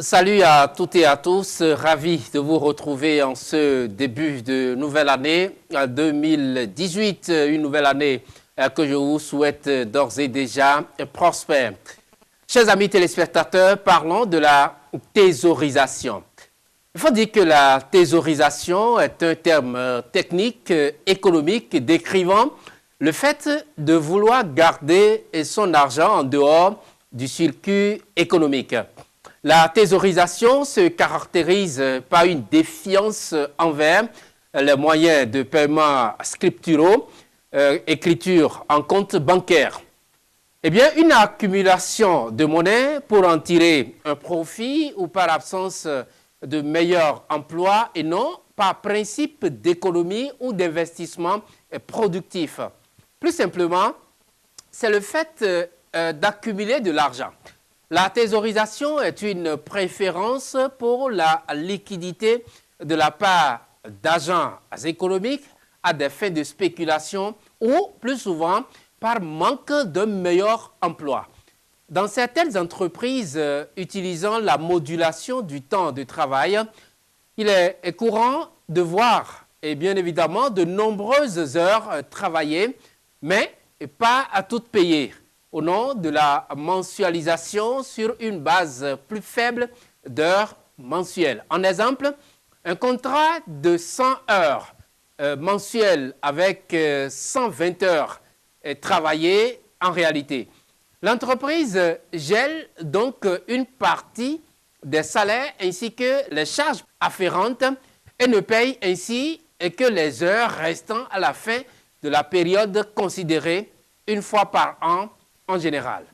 Salut à toutes et à tous, ravi de vous retrouver en ce début de nouvelle année 2018, une nouvelle année que je vous souhaite d'ores et déjà prospère. Chers amis téléspectateurs, parlons de la thésaurisation. Il faut dire que la thésaurisation est un terme technique, économique, décrivant le fait de vouloir garder son argent en dehors du circuit économique. La thésaurisation se caractérise par une défiance envers les moyens de paiement scripturaux, écriture en compte bancaire. Eh bien, une accumulation de monnaie pour en tirer un profit ou par absence de meilleur emploi et non par principe d'économie ou d'investissement productif. Plus simplement, c'est le fait d'accumuler de l'argent. La thésaurisation est une préférence pour la liquidité de la part d'agents économiques à des fins de spéculation ou, plus souvent, par manque d'un meilleur emploi. Dans certaines entreprises utilisant la modulation du temps de travail, il est courant de voir, et bien évidemment, de nombreuses heures travaillées, mais pas à toutes payées, au nom de la mensualisation sur une base plus faible d'heures mensuelles. En exemple, un contrat de 100 heures mensuelles avec 120 heures travaillées en réalité. L'entreprise gèle donc une partie des salaires ainsi que les charges afférentes et ne paye ainsi que les heures restant à la fin de la période considérée une fois par an en général.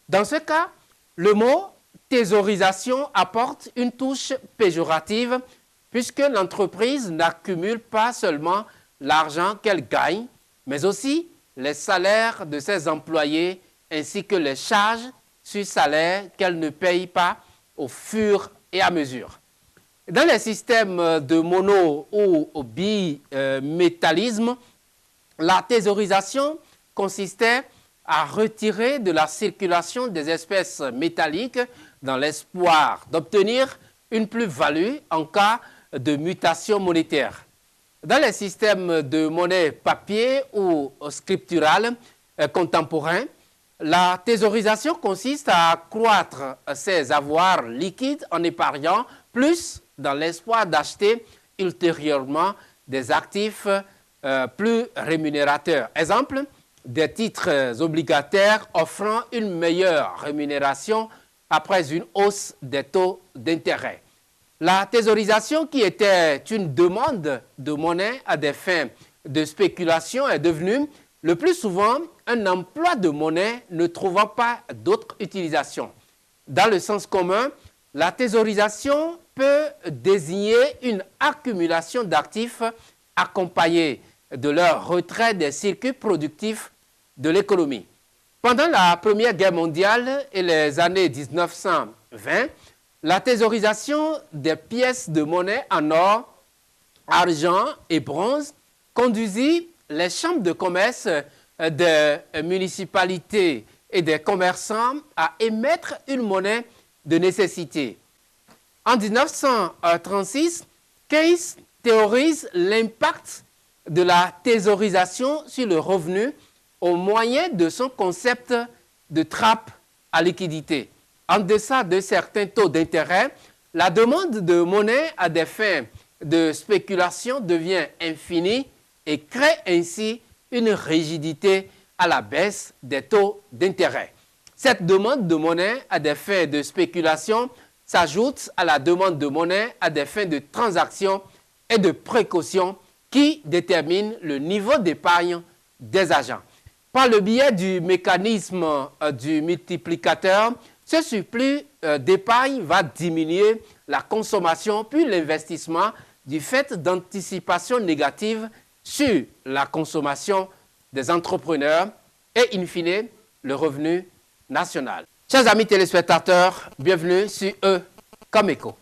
Dans ce cas, le mot thésaurisation apporte une touche péjorative puisque l'entreprise n'accumule pas seulement l'argent qu'elle gagne, mais aussi les salaires de ses employés ainsi que les charges sur salaire qu'elle ne paye pas au fur et à mesure. Dans les systèmes de mono ou bimétallisme, la thésaurisation consistait à retirer de la circulation des espèces métalliques dans l'espoir d'obtenir une plus-value en cas de mutation monétaire. Dans les systèmes de monnaie papier ou scripturale contemporains, la thésaurisation consiste à accroître ses avoirs liquides en épargnant plus dans l'espoir d'acheter ultérieurement des actifs plus rémunérateurs. Exemple, des titres obligataires offrant une meilleure rémunération après une hausse des taux d'intérêt. La thésaurisation, qui était une demande de monnaie à des fins de spéculation, est devenue le plus souvent un emploi de monnaie ne trouvant pas d'autre utilisation. Dans le sens commun, la thésaurisation peut désigner une accumulation d'actifs accompagnée de leur retrait des circuits productifs de l'économie. Pendant la Première Guerre mondiale et les années 1920, la thésaurisation des pièces de monnaie en or, argent et bronze conduisit les chambres de commerce des municipalités et des commerçants à émettre une monnaie de nécessité. En 1936, Keynes théorise l'impact de la thésaurisation sur le revenu au moyen de son concept de trappe à liquidité. En deçà de certains taux d'intérêt, la demande de monnaie à des fins de spéculation devient infinie et crée ainsi une rigidité à la baisse des taux d'intérêt. Cette demande de monnaie à des fins de spéculation s'ajoute à la demande de monnaie à des fins de transaction et de précaution qui détermine le niveau d'épargne des agents. Par le biais du mécanisme du multiplicateur, ce surplus d'épargne va diminuer la consommation puis l'investissement du fait d'anticipation négative sur la consommation des entrepreneurs et, in fine, le revenu national. Chers amis téléspectateurs, bienvenue sur E comme écho.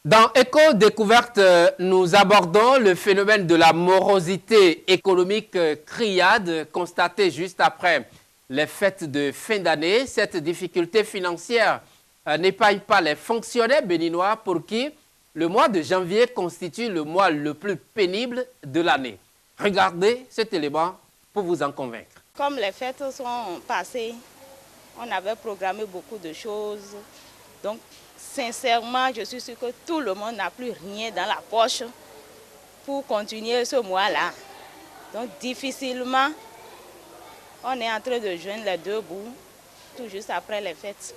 Dans Éco-découverte, nous abordons le phénomène de la morosité économique criade constatée juste après les fêtes de fin d'année. Cette difficulté financière n'épargne pas les fonctionnaires béninois pour qui le mois de janvier constitue le mois le plus pénible de l'année. Regardez cet élément pour vous en convaincre. Comme les fêtes sont passées, on avait programmé beaucoup de choses. Donc, sincèrement, je suis sûre que tout le monde n'a plus rien dans la poche pour continuer ce mois-là. Donc, difficilement, on est en train de joindre les deux bouts, tout juste après les fêtes.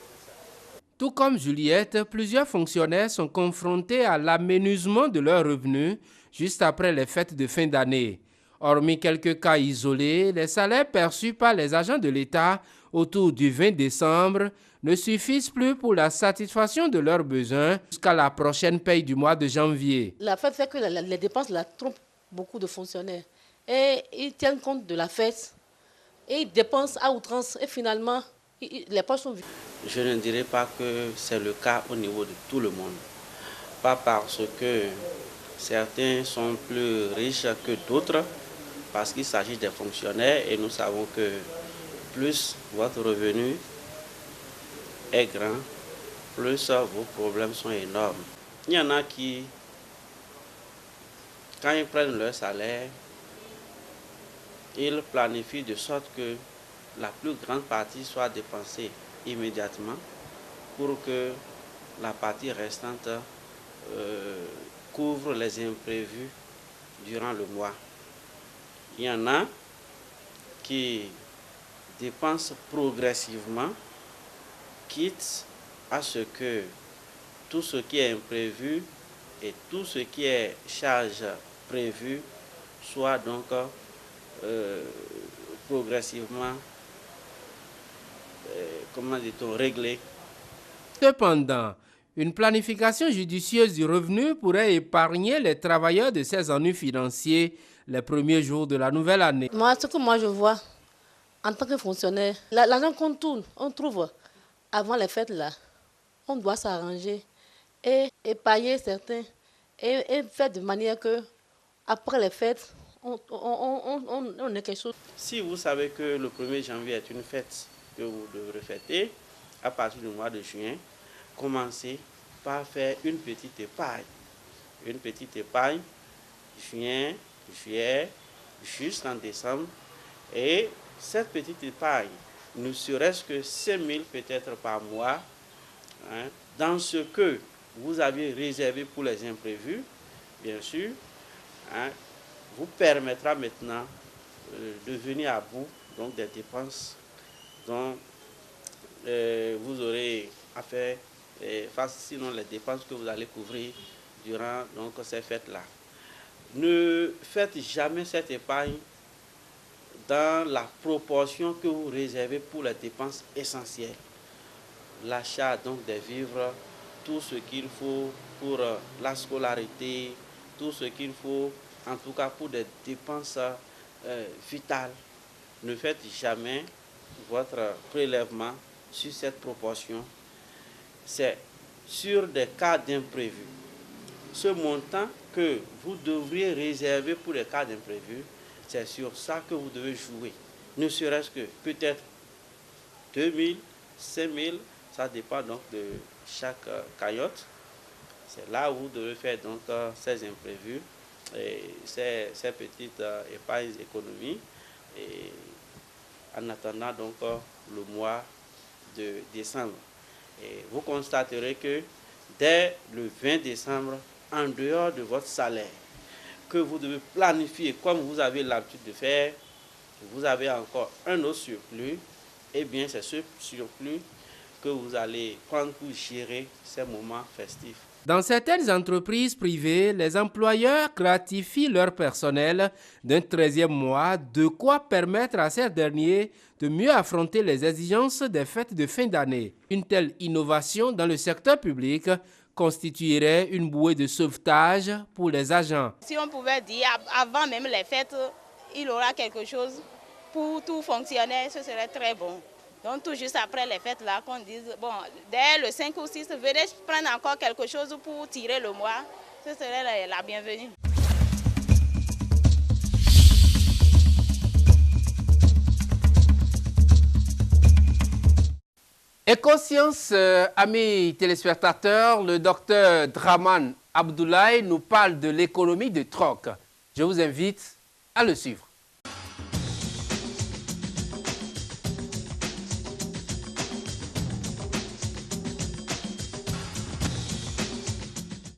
Tout comme Juliette, plusieurs fonctionnaires sont confrontés à l'aménagement de leurs revenus juste après les fêtes de fin d'année. Hormis quelques cas isolés, les salaires perçus par les agents de l'État autour du 20 décembre ne suffisent plus pour la satisfaction de leurs besoins jusqu'à la prochaine paye du mois de janvier. La fête fait que les dépenses la trompent beaucoup de fonctionnaires. Et ils tiennent compte de la fête et ils dépensent à outrance et finalement les poches sont vides. Je ne dirais pas que c'est le cas au niveau de tout le monde. Pas parce que certains sont plus riches que d'autres, parce qu'il s'agit des fonctionnaires et nous savons que plus votre revenu est grand, plus vos problèmes sont énormes. Il y en a qui, quand ils prennent leur salaire, ils planifient de sorte que la plus grande partie soit dépensée immédiatement pour que la partie restante couvre les imprévus durant le mois. Il y en a qui dépensent progressivement, quitte à ce que tout ce qui est imprévu et tout ce qui est charge prévue soit donc progressivement réglé. Cependant, une planification judicieuse du revenu pourrait épargner les travailleurs de ces ennuis financiers les premiers jours de la nouvelle année. Ce que je vois en tant que fonctionnaire, l'argent qu'on tourne, on trouve avant les fêtes là, on doit s'arranger et épargner certains et faire de manière que après les fêtes, on ait quelque chose. Si vous savez que le 1er janvier est une fête que vous devrez fêter, à partir du mois de juin, commencez par faire une petite épargne. Une petite épargne, juin, juillet, jusqu'en décembre. Et cette petite épargne, ne serait-ce que 5 000 peut-être par mois, dans ce que vous avez réservé pour les imprévus, bien sûr, vous permettra maintenant de venir à bout donc, des dépenses dont vous aurez à faire face, sinon les dépenses que vous allez couvrir durant donc, ces fêtes-là. Ne faites jamais cette épargne dans la proportion que vous réservez pour les dépenses essentielles. L'achat donc des vivres, tout ce qu'il faut pour la scolarité, tout ce qu'il faut en tout cas pour des dépenses vitales. Ne faites jamais votre prélèvement sur cette proportion. C'est sur des cas d'imprévus. Ce montant que vous devriez réserver pour les cas d'imprévus, c'est sur ça que vous devez jouer. Ne serait-ce que peut-être 2 000, 5 000, ça dépend donc de chaque cagnotte. C'est là où vous devez faire donc ces imprévus, et ces petites épargnes économies, et en attendant donc le mois de décembre. Et vous constaterez que dès le 20 décembre, en dehors de votre salaire, que vous devez planifier comme vous avez l'habitude de faire, vous avez encore un autre surplus, et bien c'est ce surplus que vous allez prendre pour gérer ces moments festifs. Dans certaines entreprises privées, les employeurs gratifient leur personnel d'un 13e mois, de quoi permettre à ces derniers de mieux affronter les exigences des fêtes de fin d'année. Une telle innovation dans le secteur public constituerait une bouée de sauvetage pour les agents. Si on pouvait dire avant même les fêtes, il y aura quelque chose pour tout fonctionnaire, ce serait très bon. Donc tout juste après les fêtes là, qu'on dise, bon, dès le 5 ou 6, venez prendre encore quelque chose pour tirer le mois. Ce serait la bienvenue. Éco-sciences, amis téléspectateurs, le docteur Draman Abdoulaye nous parle de l'économie de troc. Je vous invite à le suivre.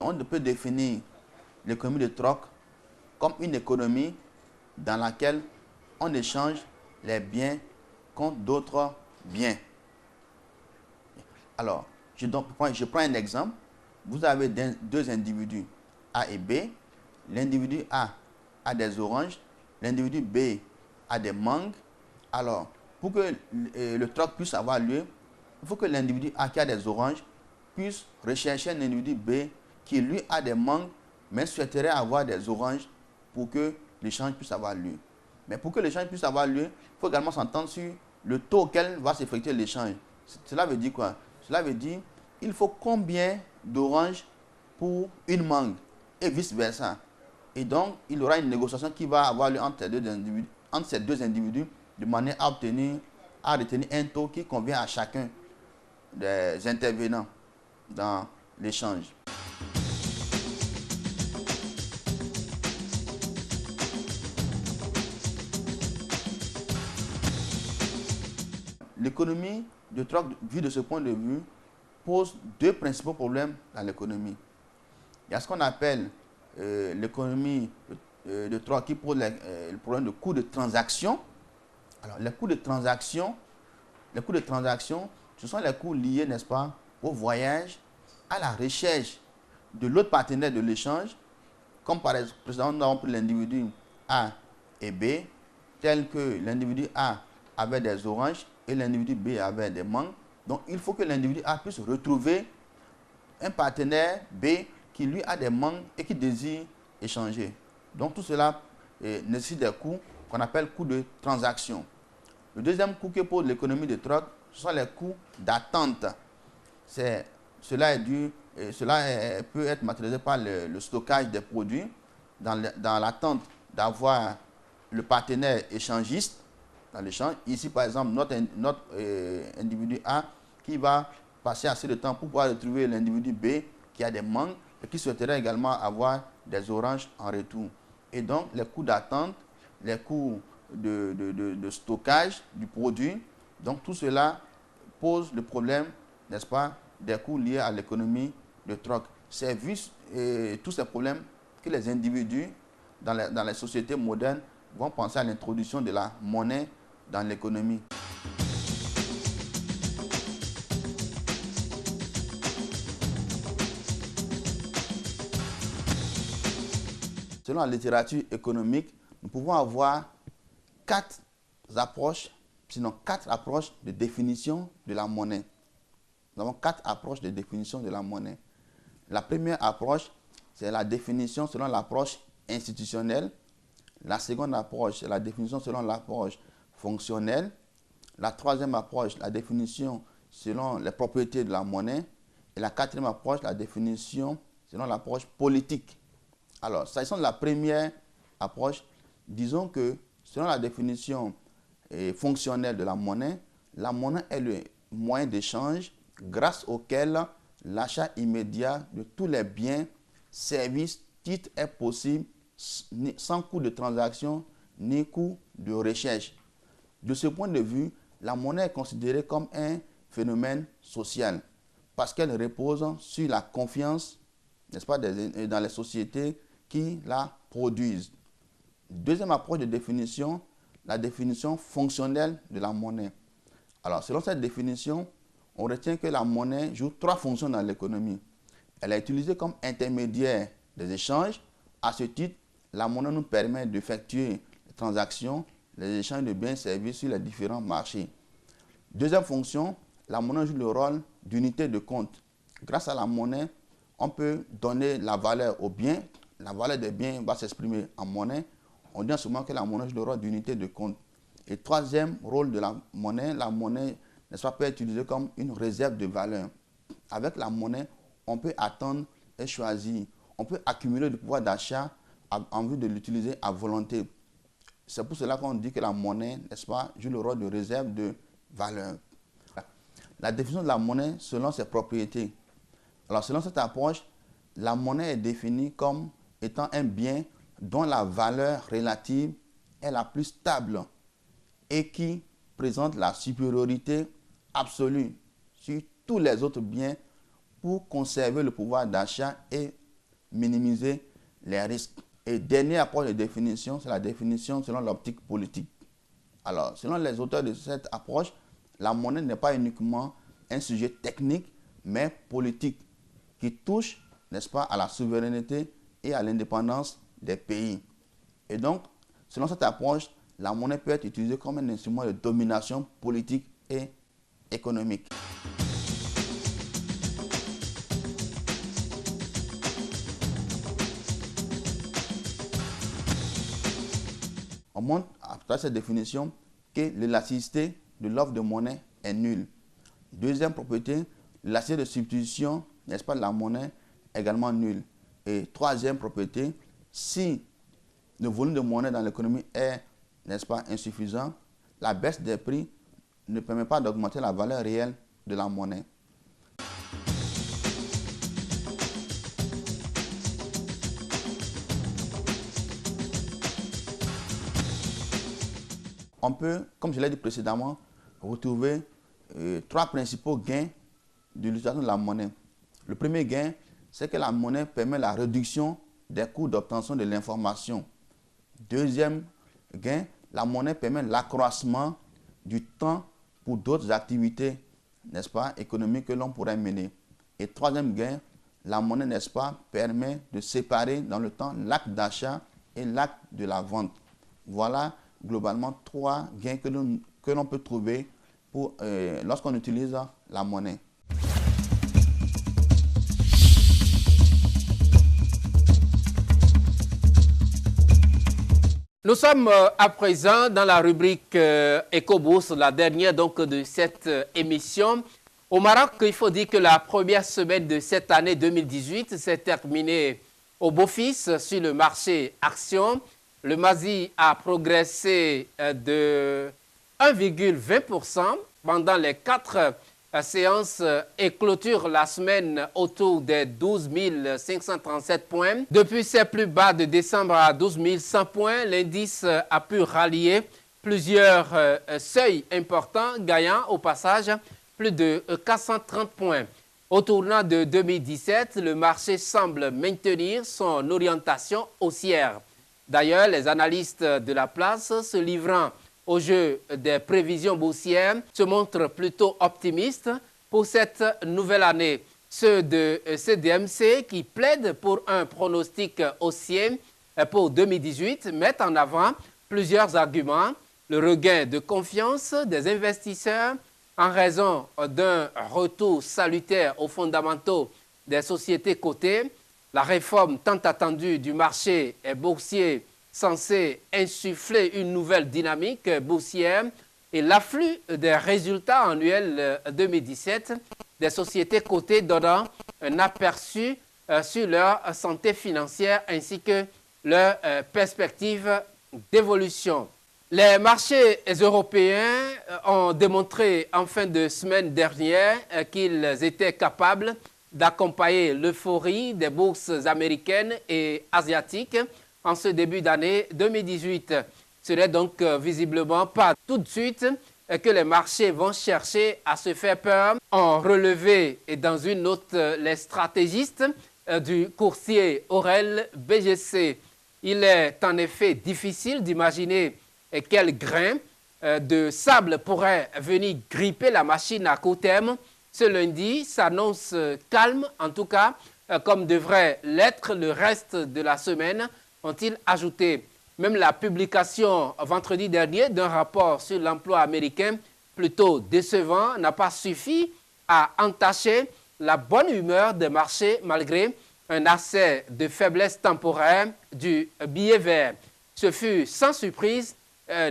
On peut définir l'économie de troc comme une économie dans laquelle on échange les biens contre d'autres biens. Alors, je prends un exemple. Vous avez deux individus, A et B. L'individu A a des oranges, l'individu B a des mangues. Alors, pour que le troc puisse avoir lieu, il faut que l'individu A qui a des oranges puisse rechercher un individu B qui lui a des mangues, mais souhaiterait avoir des oranges pour que l'échange puisse avoir lieu. Mais pour que l'échange puisse avoir lieu, il faut également s'entendre sur le taux auquel va s'effectuer l'échange. Cela veut dire quoi? Cela veut dire il faut combien d'oranges pour une mangue et vice-versa. Et donc, il y aura une négociation qui va avoir lieu entre ces deux individus de manière à retenir un taux qui convient à chacun des intervenants dans l'échange. L'économie de troc, vue de ce point de vue, pose deux principaux problèmes dans l'économie. Il y a ce qu'on appelle l'économie de troc qui pose le problème de coût de transaction. Alors, les coûts de transaction, ce sont les coûts liés, n'est-ce pas, au voyage, à la recherche de l'autre partenaire de l'échange, comme par exemple, précédemment, nous avons pris l'individu A et B, tel que l'individu A avait des oranges et l'individu B avait des mangues. Donc, il faut que l'individu A puisse retrouver un partenaire B qui lui a des mangues et qui désire échanger. Donc, tout cela nécessite des coûts qu'on appelle coûts de transaction. Le deuxième coût que pose l'économie de troc, ce sont les coûts d'attente. Cela peut être matérialisé par le stockage des produits dans l'attente d'avoir le partenaire échangiste dans l'échange. Ici, par exemple, notre individu A qui va passer assez de temps pour pouvoir retrouver l'individu B qui a des mangues et qui souhaiterait également avoir des oranges en retour. Et donc, les coûts d'attente, les coûts de stockage du produit, donc tout cela pose le problème, n'est-ce pas, des coûts liés à l'économie de troc. C'est vu tous ces problèmes que les individus dans les sociétés modernes vont penser à l'introduction de la monnaie dans l'économie. Selon la littérature économique, nous pouvons avoir quatre approches de définition de la monnaie. Nous avons quatre approches de définition de la monnaie. La première approche, c'est la définition selon l'approche institutionnelle. La seconde approche, c'est la définition selon l'approche fonctionnelle. La troisième approche, la définition selon les propriétés de la monnaie. Et la quatrième approche, la définition selon l'approche politique. Alors, s'agissant de la première approche, disons que selon la définition fonctionnelle de la monnaie est le moyen d'échange grâce auquel l'achat immédiat de tous les biens, services, titres est possible sans coût de transaction ni coût de recherche. De ce point de vue, la monnaie est considérée comme un phénomène social parce qu'elle repose sur la confiance, n'est-ce pas, dans les sociétés qui la produisent. Deuxième approche de définition, la définition fonctionnelle de la monnaie. Alors, selon cette définition, on retient que la monnaie joue trois fonctions dans l'économie. Elle est utilisée comme intermédiaire des échanges. À ce titre, la monnaie nous permet d'effectuer les transactions, les échanges de biens et services sur les différents marchés. Deuxième fonction, la monnaie joue le rôle d'unité de compte. Grâce à la monnaie, on peut donner la valeur aux biens. La valeur des biens va s'exprimer en monnaie. On dit souvent que la monnaie joue le rôle d'unité de compte. Et troisième rôle de la monnaie n'est-ce pas, peut être utilisé comme une réserve de valeur. Avec la monnaie, on peut attendre et choisir. On peut accumuler du pouvoir d'achat en vue de l'utiliser à volonté. C'est pour cela qu'on dit que la monnaie, n'est-ce pas, joue le rôle de réserve de valeur. La définition de la monnaie selon ses propriétés. Alors, selon cette approche, la monnaie est définie comme étant un bien dont la valeur relative est la plus stable et qui présente la supériorité absolue sur tous les autres biens pour conserver le pouvoir d'achat et minimiser les risques. Et dernière approche de définition, c'est la définition selon l'optique politique. Alors, selon les auteurs de cette approche, la monnaie n'est pas uniquement un sujet technique, mais politique, qui touche, n'est-ce pas, à la souveraineté et à l'indépendance des pays. Et donc, selon cette approche, la monnaie peut être utilisée comme un instrument de domination politique et économique. On montre, à travers cette définition, que l'élasticité de l'offre de monnaie est nulle. Deuxième propriété, l'élasticité de substitution, n'est-ce pas, de la monnaie est également nulle. Et troisième propriété, si le volume de monnaie dans l'économie est, n'est-ce pas, insuffisant, la baisse des prix ne permet pas d'augmenter la valeur réelle de la monnaie. On peut, comme je l'ai dit précédemment, retrouver trois principaux gains de l'utilisation de la monnaie. Le premier gain, c'est que la monnaie permet la réduction des coûts d'obtention de l'information. Deuxième gain, la monnaie permet l'accroissement du temps pour d'autres activités, n'est-ce pas, économiques que l'on pourrait mener. Et troisième gain, la monnaie, n'est-ce pas, permet de séparer dans le temps l'acte d'achat et l'acte de la vente. Voilà globalement trois gains que l'on peut trouver lorsqu'on utilise la monnaie. Nous sommes à présent dans la rubrique Eco-Bourse, la dernière donc de cette émission. Au Maroc, il faut dire que la première semaine de cette année 2018 s'est terminée au beau-fixe sur le marché action. Le Mazi a progressé de 1,20% pendant les 4 séances et clôture la semaine autour des 12 537 points. Depuis ses plus bas de décembre à 12 100 points, l'indice a pu rallier plusieurs seuils importants, gagnant au passage plus de 430 points. Au tournant de 2017, le marché semble maintenir son orientation haussière. D'ailleurs, les analystes de la place, se livrant au jeu des prévisions boursières, se montrent plutôt optimistes pour cette nouvelle année. Ceux de CDMC qui plaident pour un pronostic haussier pour 2018 mettent en avant plusieurs arguments. Le regain de confiance des investisseurs en raison d'un retour salutaire aux fondamentaux des sociétés cotées, la réforme tant attendue du marché boursier censée insuffler une nouvelle dynamique boursière et l'afflux des résultats annuels 2017 des sociétés cotées donnant un aperçu sur leur santé financière ainsi que leurs perspectives d'évolution. Les marchés européens ont démontré en fin de semaine dernière qu'ils étaient capables d'accompagner l'euphorie des bourses américaines et asiatiques en ce début d'année 2018. Ce n'est donc visiblement pas tout de suite que les marchés vont chercher à se faire peur. En relevé et dans une note les stratégistes du courtier Aurel BGC. Il est en effet difficile d'imaginer quel grain de sable pourrait venir gripper la machine à court terme. Ce lundi s'annonce calme, en tout cas, comme devrait l'être le reste de la semaine, ont-ils ajouté. Même la publication vendredi dernier d'un rapport sur l'emploi américain plutôt décevant n'a pas suffi à entacher la bonne humeur des marchés malgré un accès de faiblesse temporaire du billet vert. Ce fut sans surprise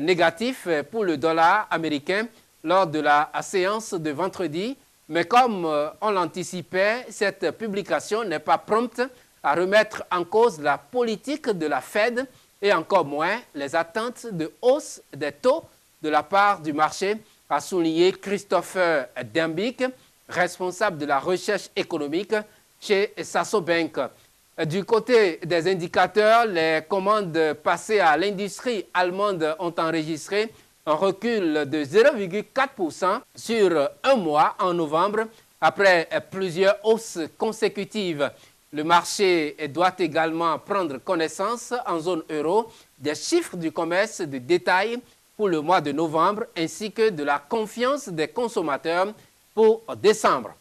négatif pour le dollar américain lors de la séance de vendredi. Mais comme on l'anticipait, cette publication n'est pas prompte à remettre en cause la politique de la Fed et encore moins les attentes de hausse des taux de la part du marché, a souligné Christopher Dembick, responsable de la recherche économique chez Sasso Bank. Du côté des indicateurs, les commandes passées à l'industrie allemande ont enregistré un recul de 0,4% sur un mois en novembre, après plusieurs hausses consécutives. Le marché doit également prendre connaissance en zone euro des chiffres du commerce de détail pour le mois de novembre ainsi que de la confiance des consommateurs pour décembre.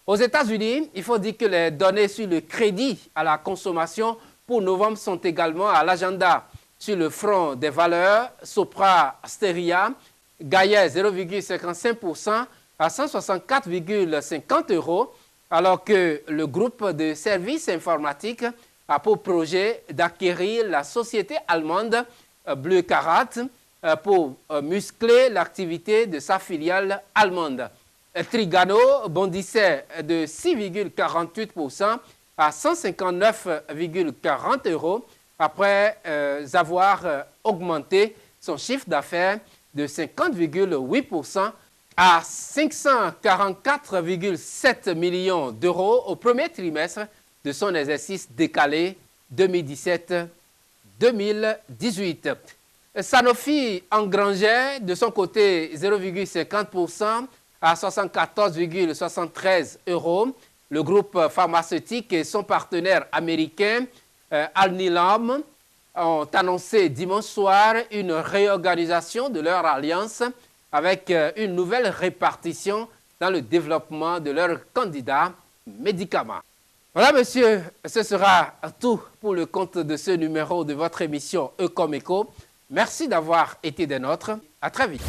Aux États-Unis, il faut dire que les données sur le crédit à la consommation pour novembre sont également à l'agenda. Sur le front des valeurs, Sopra Steria gagnait 0,55% à 164,50 €, alors que le groupe de services informatiques a pour projet d'acquérir la société allemande Bleu Carat pour muscler l'activité de sa filiale allemande. Trigano bondissait de 6,48% à 159,40 € après avoir augmenté son chiffre d'affaires de 50,8% à 544,7 millions d'euros au premier trimestre de son exercice décalé 2017-2018. Sanofi engrangeait de son côté 0,50% à 74,73 €. Le groupe pharmaceutique et son partenaire américain Alnylam ont annoncé dimanche soir une réorganisation de leur alliance avec une nouvelle répartition dans le développement de leurs candidats médicaments. Voilà, monsieur, ce sera tout pour le compte de ce numéro de votre émission Ecom Eco. Merci d'avoir été des nôtres. À très vite.